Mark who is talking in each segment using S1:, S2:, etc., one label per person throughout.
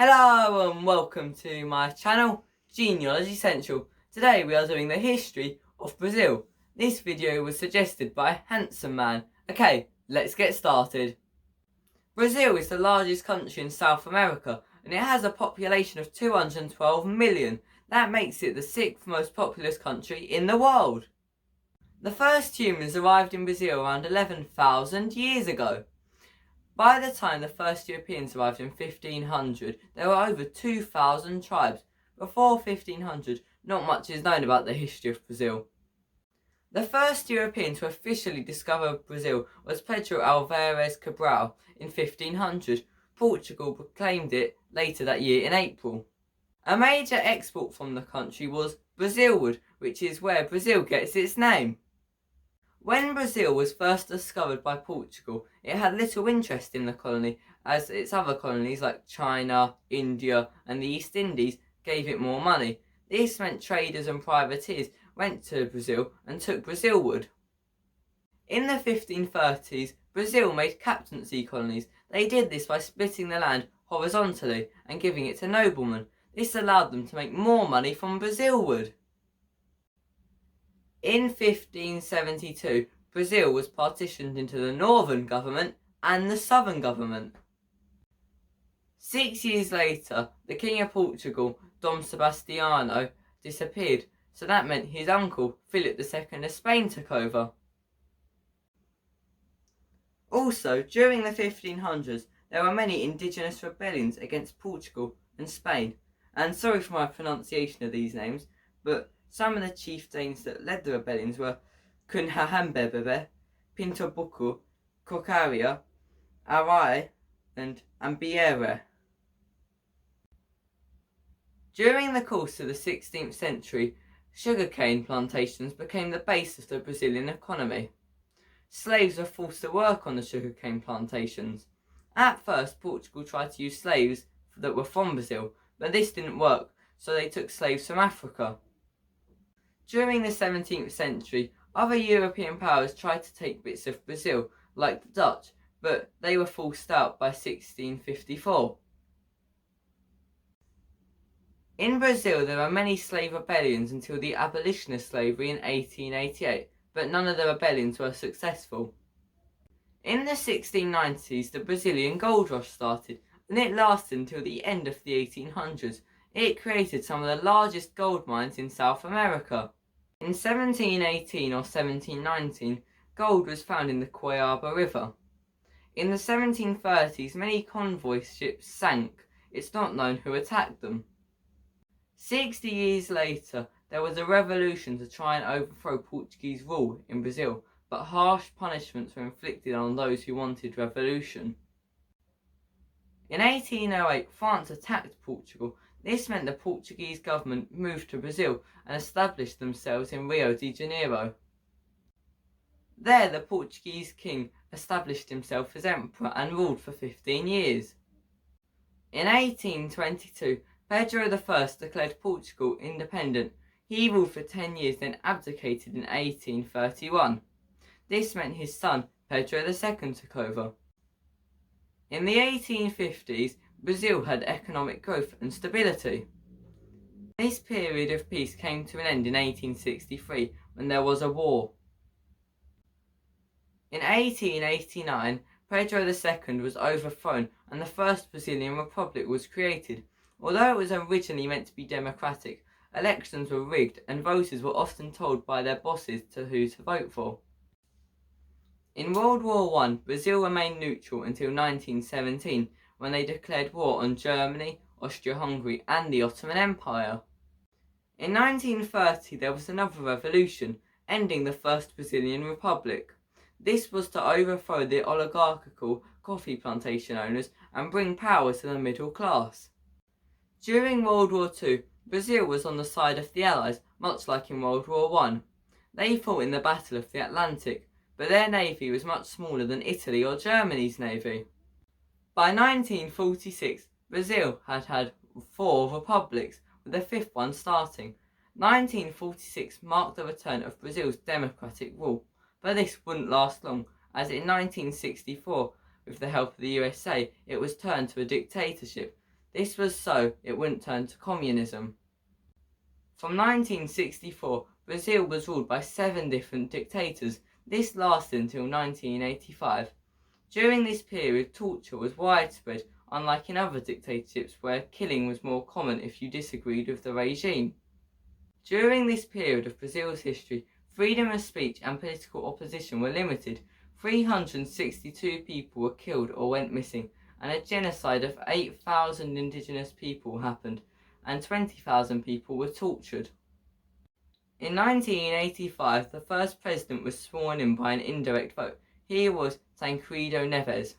S1: Hello and welcome to my channel, Genealogy Central. Today we are doing the history of Brazil. This video was suggested by Handsome Man. Okay, let's get started. Brazil is the largest country in South America and it has a population of 212 million. That makes it the 6th most populous country in the world. The first humans arrived in Brazil around 11,000 years ago. By the time the first Europeans arrived in 1500, there were over 2,000 tribes. Before 1500, not much is known about the history of Brazil. The first European to officially discover Brazil was Pedro Alvares Cabral in 1500. Portugal proclaimed it later that year in April. A major export from the country was Brazilwood, which is where Brazil gets its name. When Brazil was first discovered by Portugal, it had little interest in the colony, as its other colonies like China, India and the East Indies gave it more money. This meant traders and privateers went to Brazil and took Brazilwood. In the 1530s, Brazil made captaincy colonies. They did this by splitting the land horizontally and giving it to noblemen. This allowed them to make more money from Brazilwood. In 1572, Brazil was partitioned into the northern government and the southern government. 6 years later, the King of Portugal, Dom Sebastiano, disappeared, so that meant his uncle, Philip II of Spain, took over. Also, during the 1500s, there were many indigenous rebellions against Portugal and Spain, and sorry for my pronunciation of these names, but some of the chieftains that led the rebellions were Cunhahambebe, Pintobuku, Cocaria, Arai, and Ambiere. During the course of the 16th century, sugarcane plantations became the base of the Brazilian economy. Slaves were forced to work on the sugarcane plantations. At first, Portugal tried to use slaves that were from Brazil, but this didn't work, so they took slaves from Africa. During the 17th century, other European powers tried to take bits of Brazil, like the Dutch, but they were forced out by 1654. In Brazil, there were many slave rebellions until the abolition of slavery in 1888, but none of the rebellions were successful. In the 1690s, the Brazilian gold rush started, and it lasted until the end of the 1800s. It created some of the largest gold mines in South America. In 1718 or 1719, gold was found in the Coiaba River. In the 1730s, many convoy ships sank. It's not known who attacked them. 60 years later, there was a revolution to try and overthrow Portuguese rule in Brazil, but harsh punishments were inflicted on those who wanted revolution. In 1808, France attacked Portugal. This meant the Portuguese government moved to Brazil and established themselves in Rio de Janeiro. There, the Portuguese king established himself as emperor and ruled for 15 years. In 1822, Pedro I declared Portugal independent. He ruled for 10 years, then abdicated in 1831. This meant his son, Pedro II, took over. In the 1850s, Brazil had economic growth and stability. This period of peace came to an end in 1863 when there was a war. In 1889, Pedro II was overthrown and the first Brazilian Republic was created. Although it was originally meant to be democratic, elections were rigged and voters were often told by their bosses who to vote for. In World War I, Brazil remained neutral until 1917, when they declared war on Germany, Austria-Hungary and the Ottoman Empire. In 1930, there was another revolution, ending the First Brazilian Republic. This was to overthrow the oligarchical coffee plantation owners and bring power to the middle class. During World War II, Brazil was on the side of the Allies, much like in World War I. They fought in the Battle of the Atlantic, but their navy was much smaller than Italy or Germany's navy. By 1946, Brazil had had 4 republics, with the 5th one starting. 1946 marked the return of Brazil's democratic rule, but this wouldn't last long, as in 1964, with the help of the USA, it was turned to a dictatorship. This was so it wouldn't turn to communism. From 1964, Brazil was ruled by 7 different dictators. This lasted until 1985. During this period, torture was widespread, unlike in other dictatorships where killing was more common if you disagreed with the regime. During this period of Brazil's history, freedom of speech and political opposition were limited. 362 people were killed or went missing, and a genocide of 8,000 indigenous people happened, and 20,000 people were tortured. In 1985, the first president was sworn in by an indirect vote. He was Tancredo Neves.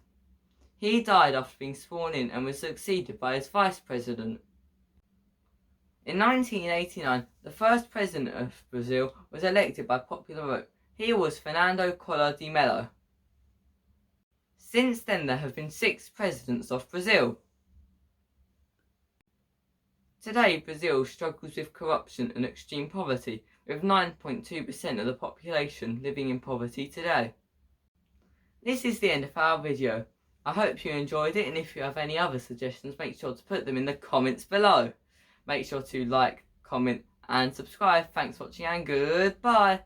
S1: He died after being sworn in and was succeeded by his vice president. In 1989, the first president of Brazil was elected by popular vote. He was Fernando Collor de Mello. Since then, there have been 6 presidents of Brazil. Today, Brazil struggles with corruption and extreme poverty, with 9.2% of the population living in poverty today. This is the end of our video. I hope you enjoyed it, and if you have any other suggestions, make sure to put them in the comments below. Make sure to like, comment and subscribe. Thanks for watching and goodbye.